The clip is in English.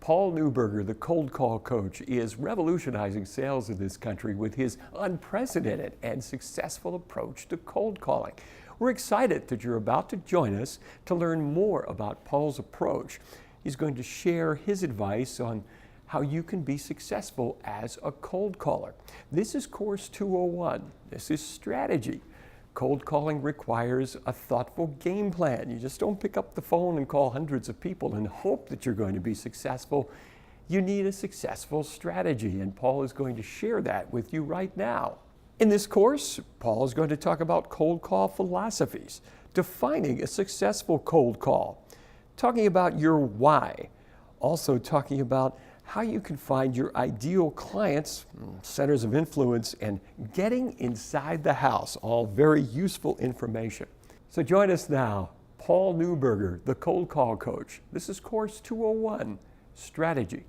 Paul Newberger, the cold call coach, is revolutionizing sales in this country with his unprecedented and successful approach to cold calling. We're excited that you're about to join us to learn more about Paul's approach. He's going to share his advice on how you can be successful as a cold caller. This is Course 201. This is strategy. Cold calling requires a thoughtful game plan. You just don't pick up the phone and call hundreds of people and hope that you're going to be successful. You need a successful strategy, and Paul is going to share that with you right now. In this course, Paul is going to talk about cold call philosophies, defining a successful cold call, talking about your why, also talking about how you can find your ideal clients, centers of influence, and getting inside the house, all very useful information. So join us now, Paul Newberger, the cold call coach. This is Course 201, Strategy.